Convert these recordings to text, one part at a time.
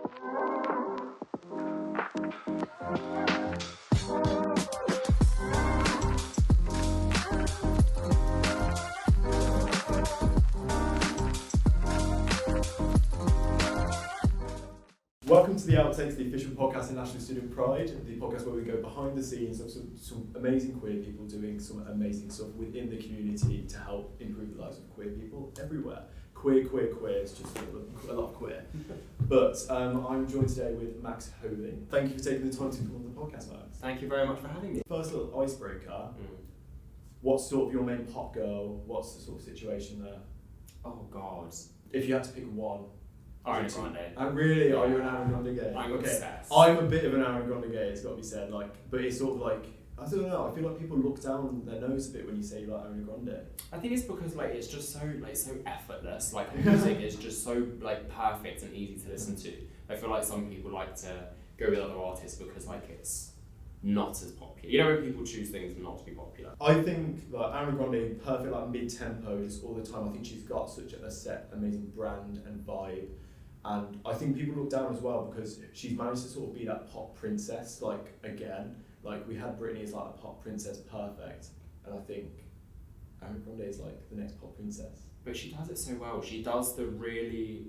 Welcome to the Outtakes, the official podcast in National Student Pride, the podcast where we go behind the scenes of some amazing queer people doing some amazing stuff within the community to help improve the lives of queer people everywhere. Queer, it's just a lot of queer. But I'm joined today with Max Hovey. Thank you for taking the time to come on the podcast, Max. Thank you very much for having me. First little icebreaker. What's sort of your main pop girl? What's the sort of situation there? Oh God. If you had to pick one. Ariana Grande. Really? Yeah. Are you an Ariana Grande gay? I'm obsessed. I'm a bit of an Ariana Grande gay, it's got to be said. But it's sort of like, I don't know, I feel like people look down their nose a bit when you say you like Ariana Grande. I think it's because it's just so effortless. Like the music is just so perfect and easy to listen to. I feel like some people like to go with other artists because it's not as popular. You know when people choose things not to be popular? I think Ariana Grande, perfect mid-tempo just all the time. I think she's got such a set, amazing brand and vibe. And I think people look down as well because she's managed to sort of be that pop princess, again. We had Britney as a pop princess, perfect. And I think Ariana Grande is the next pop princess. But she does it so well. She does the really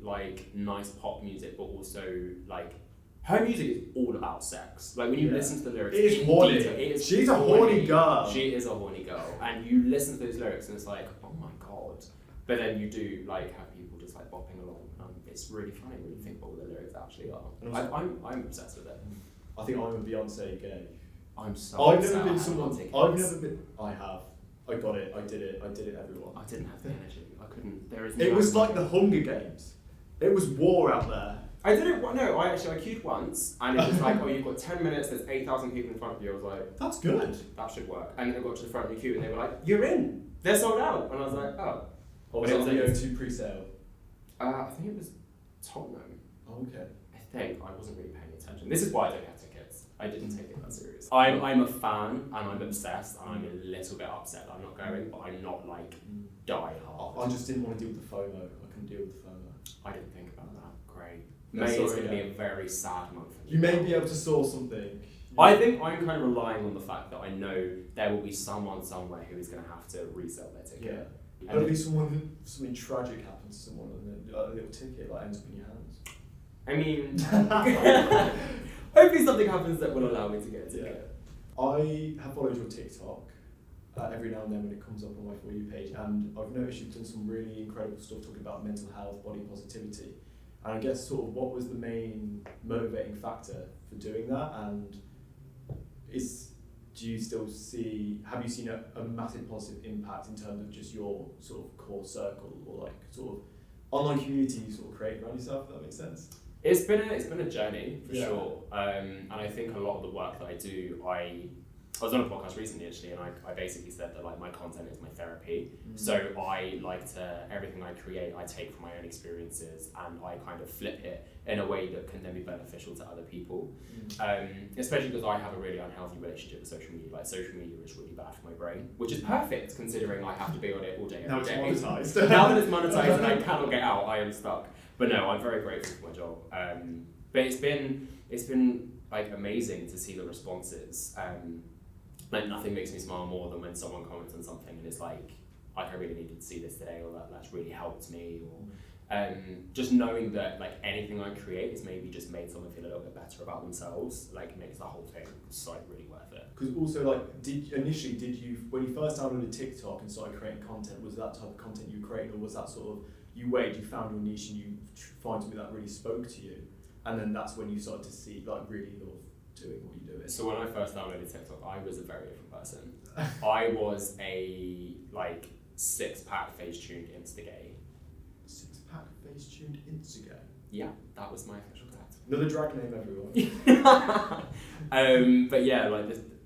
nice pop music, but also her music is all about sex. When you listen to the lyrics, it is horny. She's a horny girl. She is a horny girl, and you listen to those lyrics, and it's oh my God. But then you do have people just bopping along. It's really funny when you think about what the lyrics actually are. And also, I'm obsessed with it. I think I'm a Beyonce gay. I'm so. I've never been someone. I've never been. I have. I got it. I did it. Everyone. I didn't have the energy. I couldn't. There is. It was like the Hunger Games. It was war out there. I did it. No, I queued once, and it was oh, you've got 10 minutes. There's 8,000 people in front of you. I was like, that's good. That should work. And then I got to the front of the queue, and they were like, you're in. They're sold out. And I was like, oh. Or was it on the O2 pre-sale? I think it was Tottenham. Oh, okay. I think I wasn't really paying attention. This is why I don't have tickets. I didn't take it that serious. I'm a fan and I'm obsessed and I'm a little bit upset that I'm not going, but I'm not die hard. I just didn't want to deal with the FOMO. I couldn't deal with the FOMO. I didn't think about that. Great. May is going to be a very sad month. You may be able to source something. I think I'm kind of relying on the fact that I know there will be someone somewhere who is going to have to resell their ticket. Yeah. There'll be something tragic happens to someone and then a little ticket ends up in your hands. I mean, hopefully something happens that will allow me to get a ticket. Yeah. I have followed your TikTok every now and then when it comes up on my For You page, and I've noticed you've done some really incredible stuff talking about mental health, body positivity, and I guess sort of what was the main motivating factor for doing that, and do you still have you seen a massive positive impact in terms of just your sort of core circle or sort of online community you sort of create around yourself, if that makes sense? It's been a journey for sure, and I think a lot of the work that I do, I was on a podcast recently actually, and I basically said that my content is my therapy. So I everything I create I take from my own experiences and I kind of flip it in a way that can then be beneficial to other people. Especially because I have a really unhealthy relationship with social media. Social media is really bad for my brain, which is perfect considering I have to be on it all day every day. Now it's monetized. Now that it's monetized and I cannot get out, I am stuck. But no, I'm very grateful for my job. But it's been amazing to see the responses. Nothing makes me smile more than when someone comments on something and it's I really needed to see this today, or that's really helped me, or just knowing that anything I create has maybe just made someone feel a little bit better about themselves, makes the whole thing really worth it. Because also did you when you first downloaded TikTok and started creating content, was that type of content you created, or was that sort of you found your niche and you find something that really spoke to you, and then that's when you started to see really love doing what you do? So when I first downloaded TikTok, I was a very different person. I was a 6-pack face-tuned Insta-gay. 6-pack face-tuned Insta-gay? Yeah, that was my official tag. Another drag name, everyone. But yeah,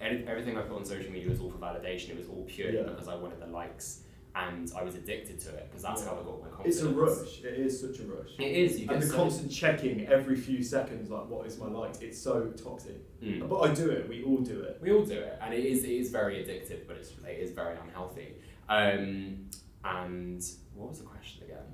everything I put on social media was all for validation. It was all purely because I wanted the likes. And I was addicted to it because that's how I got my confidence. It's a rush. It is such a rush. It is. And the constant checking every few seconds, what is my likes? It's so toxic. But I do it. We all do it. We all do it, and it is very addictive, but it is very unhealthy. And what was the question again?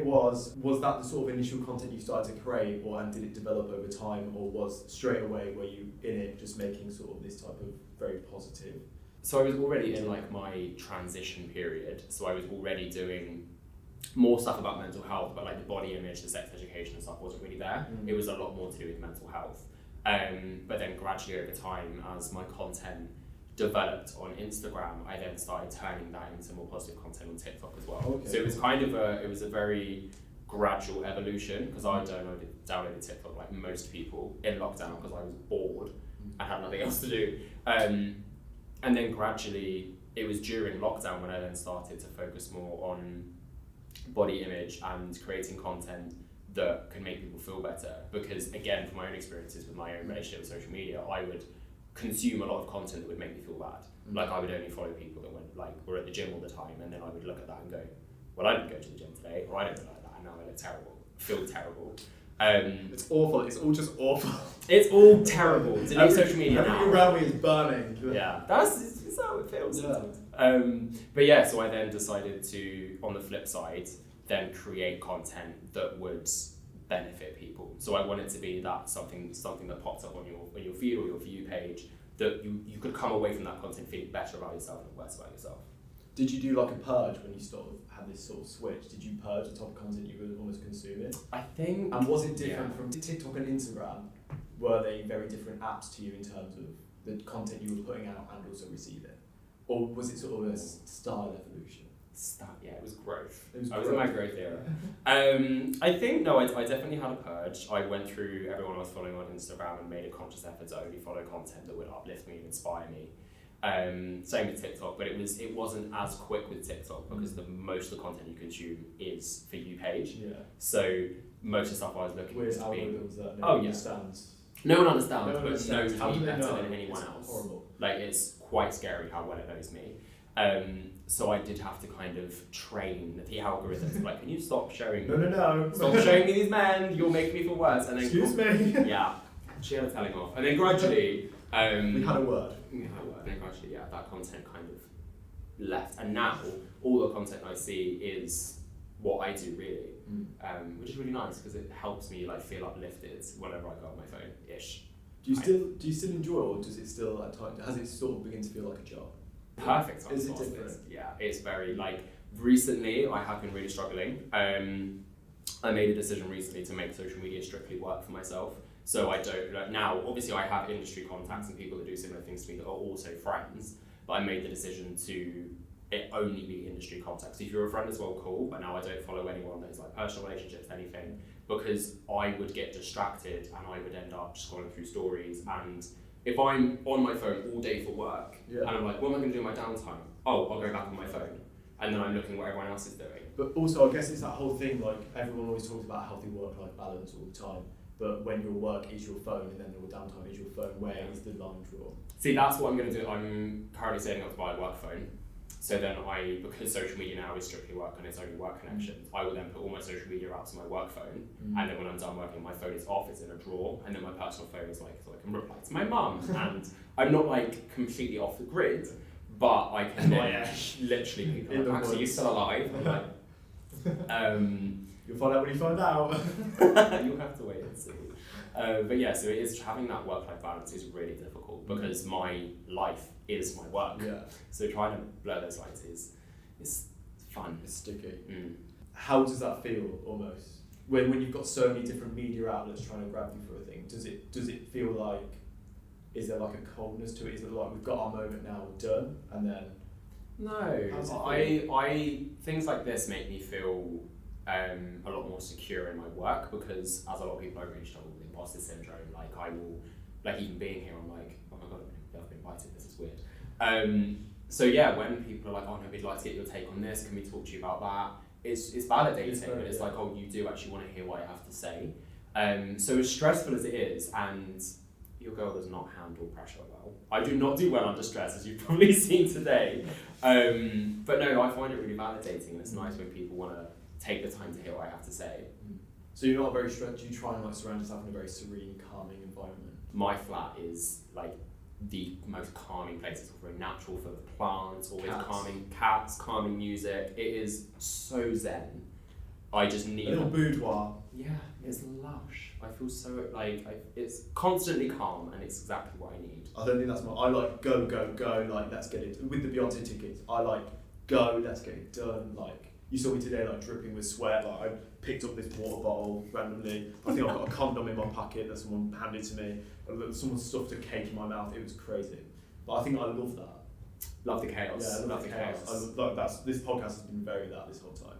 Was that the sort of initial content you started to create, and did it develop over time, or was straight away were you in it just making sort of this type of very positive? So I was already in like my transition period, so I was already doing more stuff about mental health, but like the body image, the sex education and stuff wasn't really there. It was a lot more to do with mental health. But then gradually over time, as my content developed on Instagram, I then started turning that into more positive content on TikTok as well. Okay. So it was kind of it was a very gradual evolution, because I downloaded TikTok like most people in lockdown because I was bored. I had nothing else to do. And then gradually, it was during lockdown when I then started to focus more on body image and creating content that can make people feel better. Because again, from my own experiences with my own relationship with social media, I would consume a lot of content that would make me feel bad. Like I would only follow people that were at the gym all the time, and then I would look at that and go, well, I didn't go to the gym today, or I don't look like that, and now I look terrible, feel terrible. It's awful. It's all just awful. It's all terrible. It's a new social media now. Everything around me is burning. Yeah, that's how it feels. Yeah. But yeah, so I then decided to, on the flip side, then create content that would benefit people. So I want it to be that something that pops up on your feed or your view page, that you could come away from that content feeling better about yourself and worse about yourself. Did you do like a purge when you sort of had this sort of switch? Did you purge the type of content you were almost consuming? I think. And was it different from TikTok and Instagram? Were they very different apps to you in terms of the content you were putting out and also receiving? Or was it sort of a style evolution? Yeah, it was growth. I was in my growth era. I think, no, I definitely had a purge. I went through everyone I was following on Instagram and made a conscious effort to only follow content that would uplift me and inspire me. Same with TikTok, but it wasn't as quick with TikTok because most of the content you consume is for you page. Yeah. So most of the stuff I was looking weird to be. algorithms that no one understands. No one understands, No one but understands. knows How me do they better know? than anyone It's else. Horrible. Like, it's quite scary how well it knows me. So I did have to kind of train the algorithms. Like, can you stop showing me? No. Stop showing me these men. You're making me feel worse. And then Excuse me. Yeah, she had a telling off. And then gradually, we had a word. And then gradually, that content kind of left. And now all the content I see is what I do really, which is really nice because it helps me like feel uplifted whenever I go on my phone ish. Do you still enjoy it, or does it still at times has it sort of begin to feel like a job? Perfect. Is it different? Yeah, it's very like recently I have been really struggling. I made a decision recently to make social media strictly work for myself. So I don't like, now. Obviously, I have industry contacts and people that do similar things to me that are also friends. But I made the decision to it only be industry contacts. If you're a friend as well, cool. But now I don't follow anyone that is like personal relationships, anything, because I would get distracted and I would end up scrolling through stories. And if I'm on my phone all day for work, and I'm like, what am I going to do in my downtime? Oh, I'll go back on my phone. And then I'm looking what everyone else is doing. But also, I guess it's that whole thing, like, everyone always talks about healthy work-life balance all the time, but when your work is your phone and then your downtime is your phone, where is the line drawn? See, that's what I'm going to do. I'm currently setting up to buy a work phone. So then because social media now is strictly work and it's only work connections, I will then put all my social media apps on my work phone, and then when I'm done working, my phone is off, it's in a drawer, and then my personal phone is like, so I can reply to my mum, and I'm not like completely off the grid, but I can like literally people are like, Max, are you still alive? I'm like, you'll find out when you find out. You'll have to wait and see. But yeah, so it is having that work-life balance is really difficult because my life is my work. Yeah. So trying to blur those lines is fun. It's sticky. How does that feel almost? When you've got so many different media outlets trying to grab you for a thing, does it feel like, is there like a coldness to it? Is it like we've got our moment now, we're done, and then? No, I things like this make me feel a lot more secure in my work because as a lot of people I really struggle with imposter syndrome. Like I will, like even being here, I'm like, oh my god, I've been invited, this is weird. So yeah, when people are like, oh no, we'd like to get your take on this, can we talk to you about that? It's validating, but it's like, oh, you do actually want to hear what I have to say. So as stressful as it is, and your girl does not handle pressure well. I do not do well under stress, as you've probably seen today. But no, I find it really validating, and it's nice when people want to take the time to hear what I have to say. So you're not very stressed, you try and like surround yourself in a very serene, calming environment? My flat is like the most calming place. It's very natural, full of plants, always calming cats, calming music. It is so zen. I just need A little boudoir. Yeah, it's lush. I feel so it's constantly calm, and it's exactly what I need. I don't think that's I like go, like let's get it. With the Beyonce tickets, I like go, let's get it done. Like you saw me today, like dripping with sweat. Like I picked up this water bottle randomly. I think I've got a condom in my pocket that someone handed to me. Someone stuffed a cake in my mouth. It was crazy. But I think I love that. Love the chaos. Yeah, I love the chaos. This podcast has been very that this whole time.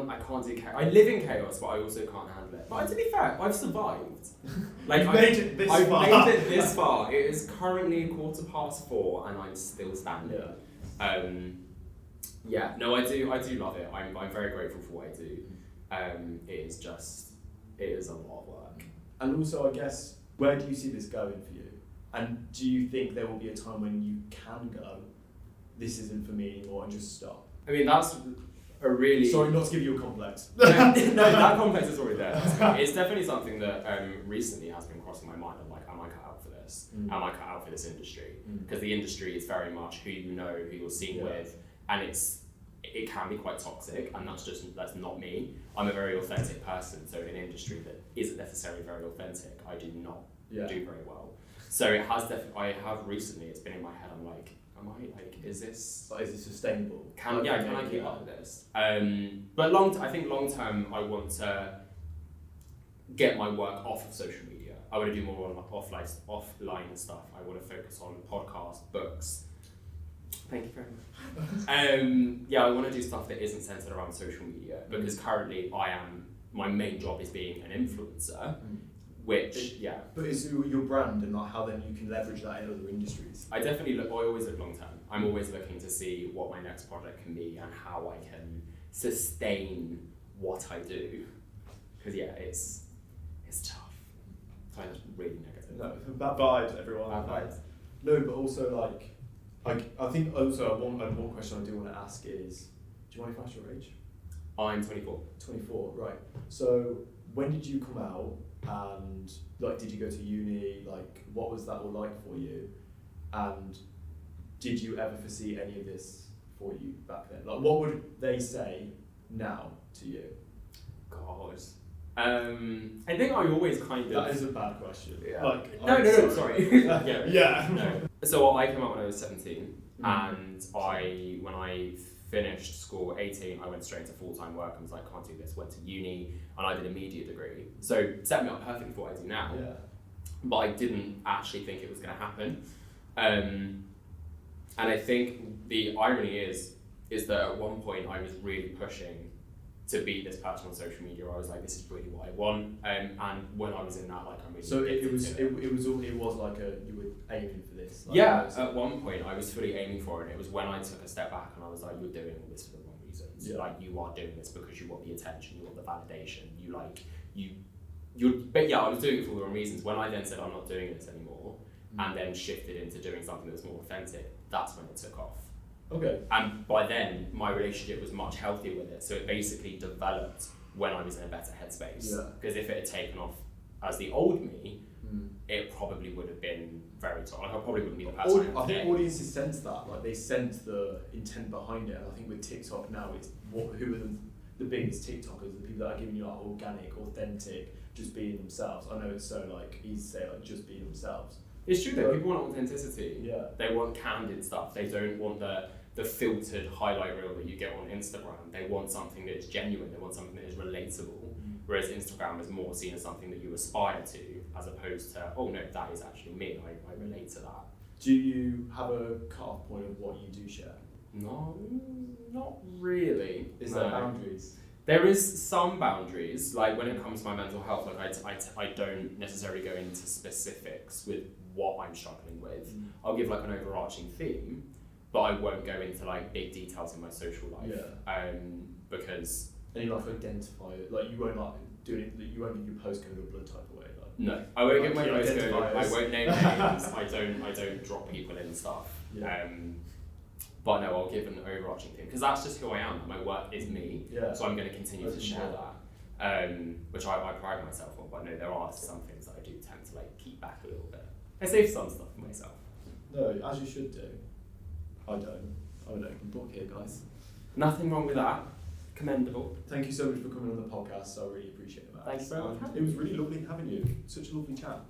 I can't do chaos. I live in chaos, but I also can't handle it. But to be fair, I've survived. Like I've made it this I've far. made it this far. It is currently 4:15, and I'm still standing. Yeah. No, I do love it. I'm very grateful for what I do. It is a lot of work. And also, I guess, where do you see this going for you? And do you think there will be a time when you can go, this isn't for me anymore, and just stop? I mean, that's a really... Sorry, not to give you a complex. No, that complex is already there. It's definitely something that recently has been crossing my mind. I'm like, am I cut out for this? Am I cut out for this industry? Because the industry is very much who you know, who you're seen with, and it can be quite toxic, and that's not me. I'm a very authentic person, so in an industry that isn't necessarily very authentic, I do not do very well. So it has I have recently, it's been in my head, I'm like, is this sustainable? Can I keep up with this? But I think long term, I want to get my work off of social media. I want to do more on offline stuff. I want to focus on podcasts, books. Thank you very much. I want to do stuff that isn't centered around social media, because currently my main job is being an influencer. Which, But it's your brand, and like how then you can leverage that in other industries. I always look long term. I'm always looking to see what my next project can be and how I can sustain what I do. Because it's tough. Kind of really negative. No, bad vibes, everyone. Bad vibes. No, but also I think also one question I do want to ask is, do you mind if I ask your age? I'm 24. 24, right. So when did you come out? And did you go to uni? What was that all like for you? And did you ever foresee any of this for you back then? What would they say now to you? God. I think I always kind of... That is a bad question. Yeah. No, sorry. Yeah. No. So I came out when I was 17, and when I finished school 18, I went straight into full-time work and was like, can't do this, went to uni, and I did a media degree. So set me up perfectly for what I do now. Yeah. But I didn't actually think it was going to happen. And I think the irony is that at one point I was really pushing to be this person on social media. I was like, this is really what I want. And when I was in that, I'm really... So it was like you were aiming for this. At one point I was fully aiming for it. It was when I took a step back and I was like, you're doing all this for the wrong reasons. Yeah. You are doing this because you want the attention, you want the validation. I was doing it for the wrong reasons. When I then said I'm not doing this anymore, and then shifted into doing something that was more authentic, that's when it took off. Okay. And by then, my relationship was much healthier with it. So it basically developed when I was in a better headspace. Yeah. Because if it had taken off as the old me, it probably would have been very tough. I probably wouldn't be the person I think audiences sense that. They sense the intent behind it. And I think with TikTok now, it's who are the biggest TikTokers? The people that are giving you organic, authentic, just being themselves. I know it's so easy to say just being themselves. It's true though. People want authenticity. Yeah. They want candid stuff. They don't want the filtered highlight reel that you get on Instagram. They want something that is genuine. They want something that is relatable. Whereas Instagram is more seen as something that you aspire to, as opposed to, oh no, that is actually me. I relate to that. Do you have a cut-off point of what you do share? No, not really. Is there boundaries? There is some boundaries. When it comes to my mental health, I don't necessarily go into specifics with what I'm struggling with. I'll give an overarching theme, but I won't go into big details in my social life. Yeah. Because... And you identify it. You won't do it. You won't give your postcode or blood type away. No, I won't give my you postcode. I won't name names. I don't drop people in stuff. Yeah. But no, I'll give an overarching thing because that's just who I am. My work is me. Yeah. So I'm going to continue to share that, which I pride myself on. But no, there are some things that I do tend to keep back a little bit. I save some stuff for myself. No, as you should do. I don't. Oh no, book here, guys. Nothing wrong with that. commendable. Thank you so much for coming on the podcast. I really appreciate it, Max. Thank you very much for having It was really lovely having you. Such a lovely chat.